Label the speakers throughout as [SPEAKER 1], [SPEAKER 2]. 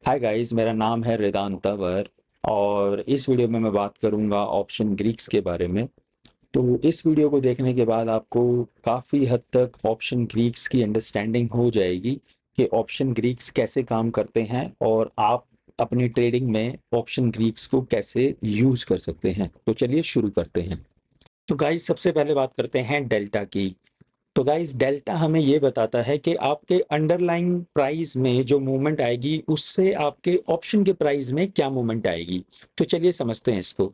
[SPEAKER 1] Hi guys, मेरा नाम है रिदान तंवर और इस वीडियो में मैं बात करूंगा ऑप्शन ग्रीक्स के बारे में। तो इस वीडियो को देखने के बाद आपको काफ़ी हद तक ऑप्शन ग्रीक्स की अंडरस्टैंडिंग हो जाएगी कि ऑप्शन ग्रीक्स कैसे काम करते हैं और आप अपनी ट्रेडिंग में ऑप्शन ग्रीक्स को कैसे यूज़ कर सकते हैं। तो चलिए शुरू करते हैं। तो गाइस, सबसे पहले बात करते हैं डेल्टा की। तो गाइस, डेल्टा हमें ये बताता है कि आपके अंडरलाइंग प्राइस में जो मूवमेंट आएगी उससे आपके ऑप्शन के प्राइस में क्या मूवमेंट आएगी। तो चलिए समझते हैं इसको।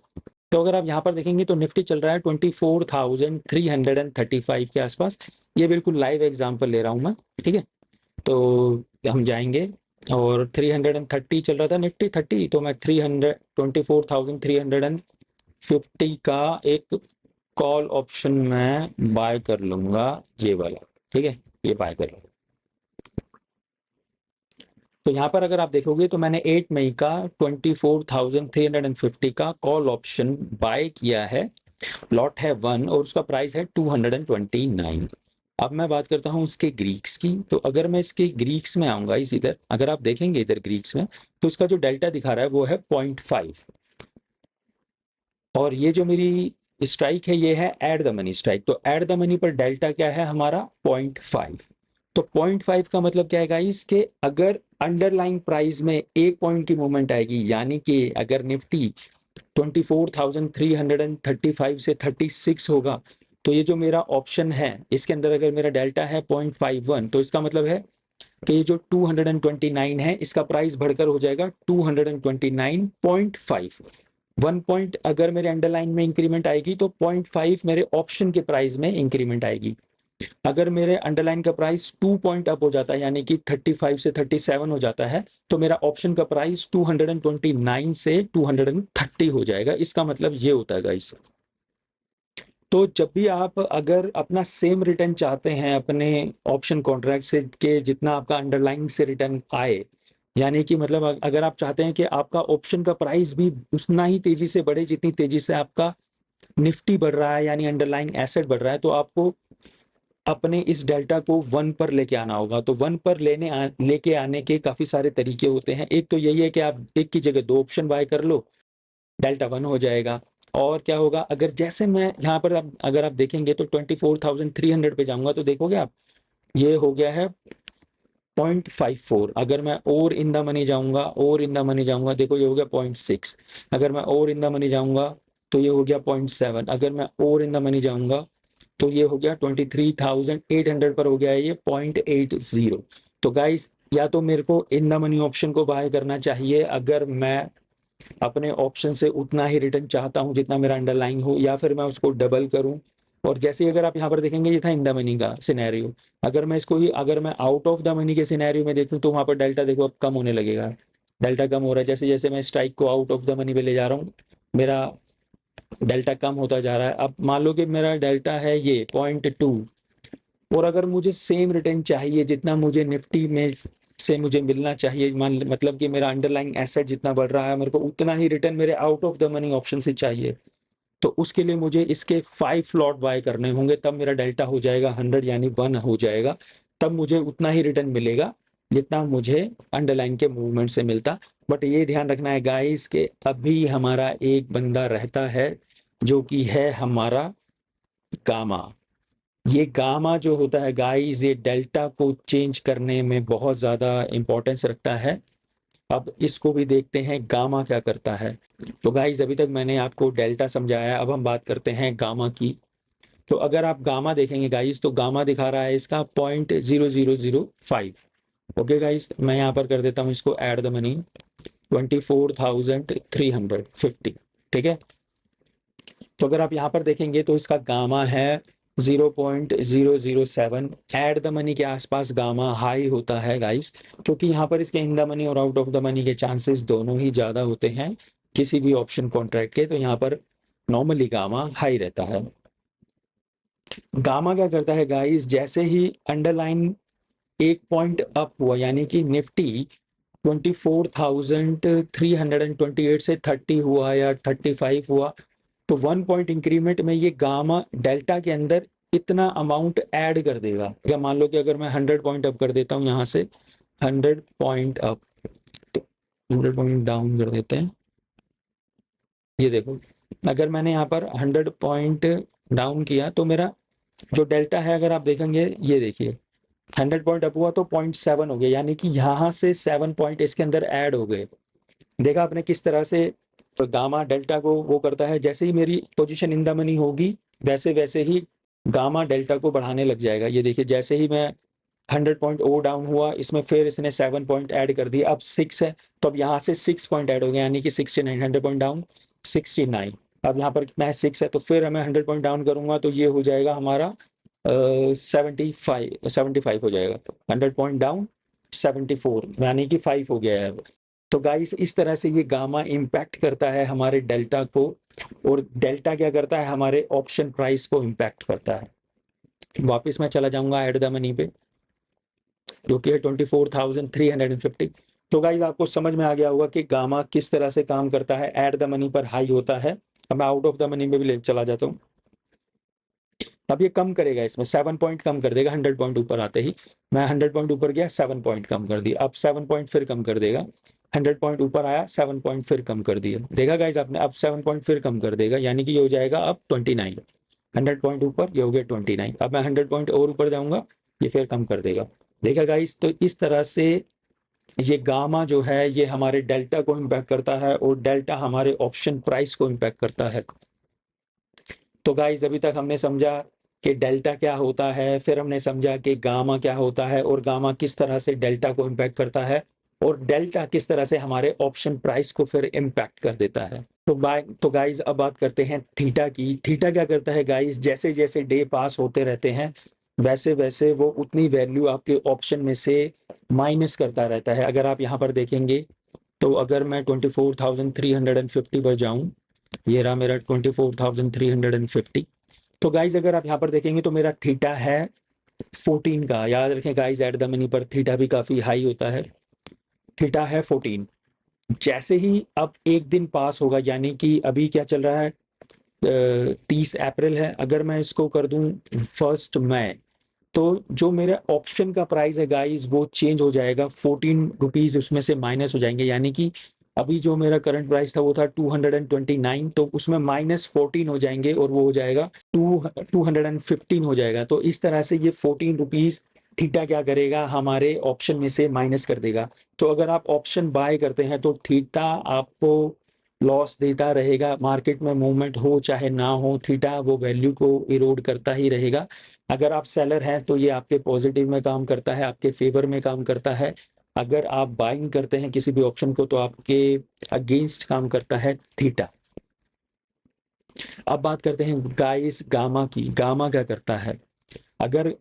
[SPEAKER 1] तो अगर आप यहाँ पर देखेंगे तो निफ्टी चल रहा है 24,335 के आसपास। ये बिल्कुल लाइव एग्जांपल ले रहा हूँ मैं, ठीक है। तो हम जाएंगे और 330 चल रहा था निफ्टी 30, तो मैं 24,350 का एक कॉल ऑप्शन में बाय कर लूंगा, ये वाला, ठीक है। ये बाय कर लूंगा। तो यहाँ पर अगर आप देखोगे तो मैंने 8 मई का 24,350 का कॉल ऑप्शन बाय किया है। लॉट है 1 और उसका प्राइस है 229। अब मैं बात करता हूँ इसके ग्रीक्स की। तो अगर मैं इसके ग्रीक्स में आऊंगा, इस इधर अगर आप देखेंगे इधर ग्रीक्स में, तो इसका जो डेल्टा दिखा रहा है वो है 0.5। और ये जो मेरी स्ट्राइक है ये है एट द मनी स्ट्राइक। तो एट द मनी पर डेल्टा क्या है हमारा 0.5। तो 0.5 का मतलब क्या है गाइस कि अगर अंडरलाइन प्राइस में 1 पॉइंट की मूवमेंट आएगी, यानी कि अगर निफ्टी 24,335 से 36 होगा, तो ये जो मेरा ऑप्शन है इसके अंदर अगर मेरा डेल्टा है 0.51, तो इसका मतलब है कि ये जो 229 है इसका प्राइस बढ़कर हो जाएगा 229.5। 1 पॉइंट अगर मेरे अंडरलाइन में इंक्रीमेंट आएगी तो 0.5 मेरे ऑप्शन के प्राइस में इंक्रीमेंट आएगी। अगर मेरे अंडरलाइन का प्राइस 2 पॉइंट अप हो जाता है, यानी कि 35 से 37 हो जाता है, तो मेरा ऑप्शन का प्राइस 229 से 230 हो जाएगा। इसका मतलब ये होता है गाइस। तो जब भी आप अगर अपना सेम रिटर्न चाहते हैं अपने ऑप्शन कॉन्ट्रैक्ट से के जितना आपका अंडरलाइन से रिटर्न आए, यानी कि मतलब अगर आप चाहते हैं कि आपका ऑप्शन का प्राइस भी उतना ही तेजी से बढ़े जितनी तेजी से आपका निफ्टी बढ़ रहा है, यानी अंडरलाइन एसेट बढ़ रहा है, तो आपको अपने इस डेल्टा को 1 पर लेके आना होगा। तो 1 पर लेके आने के काफी सारे तरीके होते हैं। एक तो यही है कि आप एक की जगह दो ऑप्शन बाय कर लो, डेल्टा 1 हो जाएगा। और क्या होगा, अगर जैसे मैं यहाँ पर अगर आप देखेंगे तो 24,300 पे जाऊंगा तो देखोगे आप, ये हो गया है 0.54। अगर मैं और इन द मनी जाऊंगा, और इन द मनी जाऊंगा, देखो ये हो गया 0.6। अगर मैं और इन द मनी जाऊंगा तो ये हो गया 0.7। अगर मैं और इन द मनी जाऊंगा तो ये हो गया 23,800 पर हो गया है ये 0.80। तो गाइस, या तो मेरे को इन द मनी ऑप्शन को बाय करना चाहिए अगर मैं अपने ऑप्शन से उतना ही रिटर्न चाहता हूं जितना मेरा अंडरलाइन हो, या फिर मैं उसको डबल करूं। और जैसे ही अगर आप यहाँ पर देखेंगे ये था इन द मनी का सिनेरियो। अगर मैं इसको ही अगर मैं आउट ऑफ द मनी के सिनेरियो में देखूं तो वहां पर डेल्टा देखो अब कम होने लगेगा। डेल्टा कम हो रहा है जैसे जैसे मैं स्ट्राइक को आउट ऑफ द मनी पे ले जा रहा हूँ, मेरा डेल्टा कम होता जा रहा है। अब मान लो कि मेरा डेल्टा है ये 0.2, और अगर मुझे सेम रिटर्न चाहिए जितना मुझे निफ्टी में से मुझे मिलना चाहिए, मान मतलब कि मेरा अंडरलाइंग एसेट जितना बढ़ रहा है मेरे को उतना ही रिटर्न मेरे out of the money option से चाहिए, तो उसके लिए मुझे इसके 5 लॉट बाय करने होंगे, तब मेरा डेल्टा हो जाएगा 100, यानी 1 हो जाएगा। तब मुझे उतना ही रिटर्न मिलेगा जितना मुझे अंडरलाइन के मूवमेंट से मिलता। बट ये ध्यान रखना है गाइस कि अभी हमारा एक बंदा रहता है जो कि है हमारा गामा। ये गामा जो होता है गाइस, ये डेल्टा को चेंज करने में बहुत ज़्यादा इंपॉर्टेंस रखता है। अब इसको भी देखते हैं गामा क्या करता है। तो गाइस, अभी तक मैंने आपको डेल्टा समझाया, अब हम बात करते हैं गामा की। तो अगर आप गामा देखेंगे गाइस तो गामा दिखा रहा है इसका 0.0005। ओके गाइस, मैं यहाँ पर कर देता हूँ इसको एड द मनी 24,350, ठीक है। तो अगर आप यहाँ पर देखेंगे तो इसका गामा है 0.007। एट द मनी के आसपास गामा हाई होता है गाइस, क्योंकि यहाँ पर इसके इन द मनी और आउट ऑफ द मनी के चांसेस दोनों ही ज्यादा होते हैं किसी भी ऑप्शन कॉन्ट्रैक्ट के। तो यहाँ पर नॉर्मली गामा हाई रहता है। गामा क्या करता है गाइस, जैसे ही अंडरलाइन 1 पॉइंट अप हुआ, यानी कि निफ्टी 24,328 से 30 हुआ या 35 हुआ, तो 1 पॉइंट इंक्रीमेंट में ये गामा डेल्टा के अंदर इतना अमाउंट ऐड कर देगा। या मान लो कि अगर मैं 100 पॉइंट अप कर देता हूँ यहाँ से 100 पॉइंट अप, तो 100 पॉइंट डाउन कर देते हैं। ये देखो, अगर मैंने यहाँ पर 100 पॉइंट डाउन किया तो मेरा जो डेल्टा है, अगर आप देखेंगे, ये देखिए 100 पॉइंट अप हुआ तो 0.7 हो गया, यानी कि यहाँ से 7 पॉइंट इसके अंदर ऐड हो गए। देखा आपने किस तरह से तो गामा डेल्टा को वो करता है। जैसे ही मेरी पोजीशन इन द मनी होगी वैसे वैसे ही गामा डेल्टा को बढ़ाने लग जाएगा। ये देखिए, जैसे ही मैं 100 पॉइंट ओ डाउन हुआ, इसमें फिर इसने 7 पॉइंट ऐड कर दिए, अब 6 है, तो अब यहाँ से 6 पॉइंट ऐड हो गया, यानी कि 69, 100 पॉइंट डाउन 69। अब यहाँ पर कितना है, 6 है, तो फिर हमें 100 पॉइंट डाउन करूंगा तो ये हो जाएगा हमारा 75 हो जाएगा। 100 पॉइंट डाउन 74, यानी कि 5 हो गया है। तो गाइस, इस तरह से ये गामा इम्पैक्ट करता है हमारे डेल्टा को, और डेल्टा क्या करता है, हमारे ऑप्शन प्राइस को इम्पैक्ट करता है। वापस मैं चला जाऊंगा एट द मनी पे, जो कि है 24,350। तो गाइस, आपको समझ में आ गया होगा कि गामा किस तरह से काम करता है, एट द मनी पर हाई होता है। अब मैं आउट ऑफ द मनी में भी ले चला जाता हूँ। अब ये कम करेगा, इसमें 7 पॉइंट कम कर देगा 100 पॉइंट ऊपर आते ही। मैं 100 पॉइंट ऊपर गया, 7 पॉइंट कम कर दिया, अब 7 पॉइंट फिर कम कर देगा। 100 पॉइंट ऊपर आया, 7 पॉइंट फिर कम कर दिया। देखा गाइस आपने, अब 7 पॉइंट फिर कम कर देगा, यानी कि ये हो जाएगा अब 29। 100 पॉइंट ऊपर, ये हो गया 29। अब मैं 100 पॉइंट और ऊपर जाऊंगा, ये फिर कम कर देगा। देखा गाइस, तो इस तरह से ये गामा जो है ये हमारे डेल्टा को इम्पैक्ट करता है, और डेल्टा हमारे ऑप्शन प्राइस को इम्पैक्ट करता है। तो गाइस, अभी तक हमने समझा कि डेल्टा क्या होता है, फिर हमने समझा कि गामा क्या होता है, और गामा किस तरह से डेल्टा को इम्पैक्ट करता है, और डेल्टा किस तरह से हमारे ऑप्शन प्राइस को फिर इम्पैक्ट कर देता है। तो गाइस, अब बात करते हैं थीटा की। थीटा क्या करता है गाइस, जैसे जैसे डे पास होते रहते हैं वैसे वैसे वो उतनी वैल्यू आपके ऑप्शन में से माइनस करता रहता है। अगर आप यहाँ पर देखेंगे तो अगर मैं 24,350 पर जाऊं, ये रहा मेरा 24,350। तो गाइज, अगर आप यहाँ पर देखेंगे तो मेरा थीटा है 14 का। याद रखें गाइज, एट द मनी पर थीटा भी काफी हाई होता है। थीटा है 14। जैसे ही अब एक दिन पास होगा, यानी कि अभी क्या चल रहा है, 30 अप्रैल है, अगर मैं इसको कर दूं 1 मई, तो जो मेरा ऑप्शन का प्राइस है गाइस वो चेंज हो जाएगा, 14 रुपीज उसमें से माइनस हो जाएंगे। यानी कि अभी जो मेरा करंट प्राइस था वो था 229, तो उसमें -14 हो जाएंगे, और वो हो जाएगा 215 हो जाएगा। तो इस तरह से ये 14 रुपीज थीटा क्या करेगा, हमारे ऑप्शन में से माइनस कर देगा। तो अगर आप ऑप्शन बाय करते हैं तो थीटा आपको लॉस देता रहेगा, मार्केट में मूवमेंट हो चाहे ना हो, थीटा वो वैल्यू को इरोड करता ही रहेगा। अगर आप सेलर हैं तो ये आपके पॉजिटिव में काम करता है, आपके फेवर में काम करता है। अगर आप बाइंग करते हैं किसी भी ऑप्शन को तो आपके अगेंस्ट काम करता है थीटा। अब बात करते हैं गाइस गामा की। गामा क्या करता है, अगर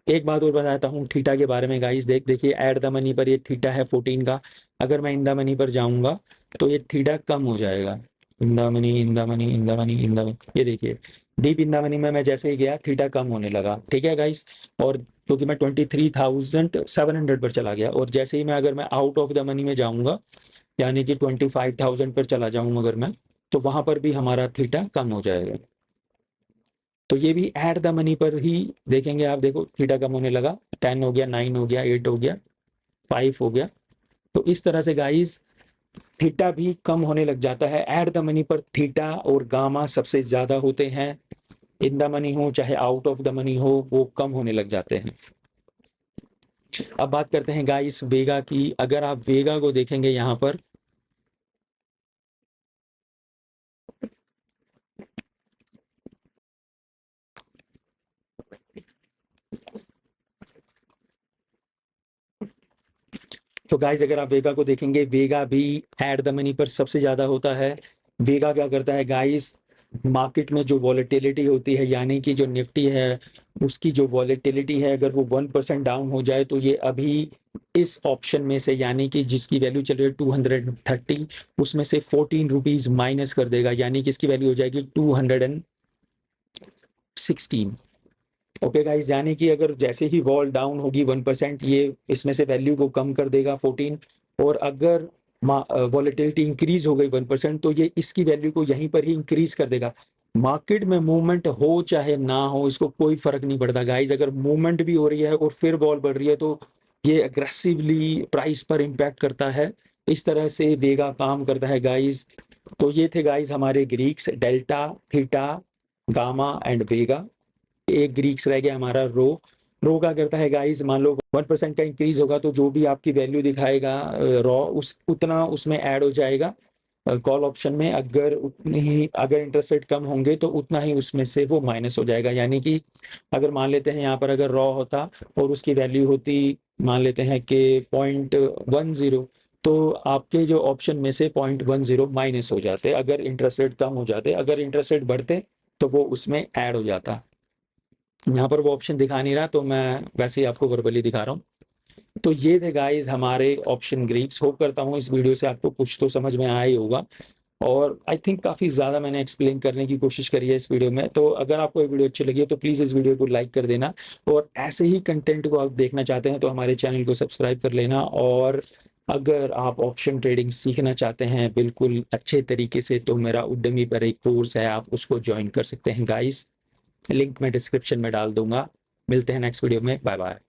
[SPEAKER 1] एक बात और बताता हूँ थीटा के बारे में गाइस। देखिए एट द मनी पर ये थीटा है 14 का, अगर मैं इन द मनी पर जाऊंगा तो ये थीटा कम हो जाएगा। In the money, in the money, in the money, in the money, ये देखिए डीप इन द मनी में मैं जैसे ही गया थीटा कम होने लगा, ठीक है गाइस। और क्योंकि मैं 23,700 पर चला गया, और जैसे ही मैं अगर मैं आउट ऑफ द मनी में जाऊंगा, यानी कि 25,000 पर चला जाऊंगा अगर मैं, तो वहां पर भी हमारा थीटा कम हो जाएगा। तो ये भी एट द मनी पर ही देखेंगे आप, देखो थीटा कम होने लगा, 10 हो गया, 9 हो गया, 8 हो गया, 5 हो गया। तो इस तरह से गाइस थीटा भी कम होने लग जाता है। एट द मनी पर थीटा और गामा सबसे ज्यादा होते हैं, इन द मनी हो चाहे आउट ऑफ द मनी हो वो कम होने लग जाते हैं। अब बात करते हैं गाइस वेगा की। अगर आप वेगा को देखेंगे यहाँ पर, तो गाइस अगर आप वेगा को देखेंगे, वेगा भी एट द मनी पर सबसे ज्यादा होता है। वेगा क्या करता है गाइस, मार्केट में जो वॉलेटिलिटी होती है, यानी कि जो निफ्टी है उसकी जो वॉलेटिलिटी है, अगर वो 1% डाउन हो जाए तो ये अभी इस ऑप्शन में से, यानी कि जिसकी वैल्यू चल रही है 230, उसमें से 14 रुपीज माइनस कर देगा, यानी कि इसकी वैल्यू हो जाएगी 216। ओके गाइस, यानी कि अगर जैसे ही वॉल डाउन होगी 1%, ये इसमें से वैल्यू को कम कर देगा 14, और अगर वॉलेटिलिटी इंक्रीज हो गई 1%, तो ये इसकी वैल्यू को यहीं पर ही इंक्रीज कर देगा। मार्केट में मूवमेंट हो चाहे ना हो, इसको कोई फर्क नहीं पड़ता गाइस। अगर मूवमेंट भी हो रही है और फिर वॉल बढ़ रही है तो ये अग्रेसिवली प्राइस पर इम्पैक्ट करता है, इस तरह से वेगा काम करता है गाइस। तो ये थे गाइस हमारे Greeks, delta, theta, gamma and vega. एक ग्रीक्स रह गया हमारा रो। रो क्या करता है गाइस, मान लो 1% का इंक्रीज होगा तो जो भी आपकी वैल्यू दिखाएगा रॉ उस उतना उसमें ऐड हो जाएगा कॉल ऑप्शन में। अगर उतनी ही अगर इंटरेस्ट रेट कम होंगे तो उतना ही उसमें से वो माइनस हो जाएगा। यानी कि अगर मान लेते हैं यहाँ पर अगर रॉ होता और उसकी वैल्यू होती मान लेते हैं कि 0.10, तो आपके जो ऑप्शन में से 0.10 माइनस हो जाते अगर इंटरेस्ट रेट कम हो जाते। अगर इंटरेस्ट रेट बढ़ते तो वो उसमें ऐड हो जाता। यहाँ पर वो ऑप्शन दिखा नहीं रहा तो मैं वैसे ही आपको वर्बली दिखा रहा हूँ। तो ये थे गाइस हमारे ऑप्शन ग्रीक्स। होप करता हूँ इस वीडियो से आपको कुछ तो समझ में आया ही होगा, और आई थिंक काफ़ी ज़्यादा मैंने एक्सप्लेन करने की कोशिश करी है इस वीडियो में। तो अगर आपको ये वीडियो अच्छी लगी है तो प्लीज़ इस वीडियो को लाइक कर देना, और ऐसे ही कंटेंट को आप देखना चाहते हैं तो हमारे चैनल को सब्सक्राइब कर लेना। और अगर आप ऑप्शन ट्रेडिंग सीखना चाहते हैं बिल्कुल अच्छे तरीके से तो मेरा उद्यमी पर एक कोर्स है, आप उसको ज्वाइन कर सकते हैं गाइस। लिंक मैं डिस्क्रिप्शन में डाल दूंगा। मिलते हैं नेक्स्ट वीडियो में, बाय बाय।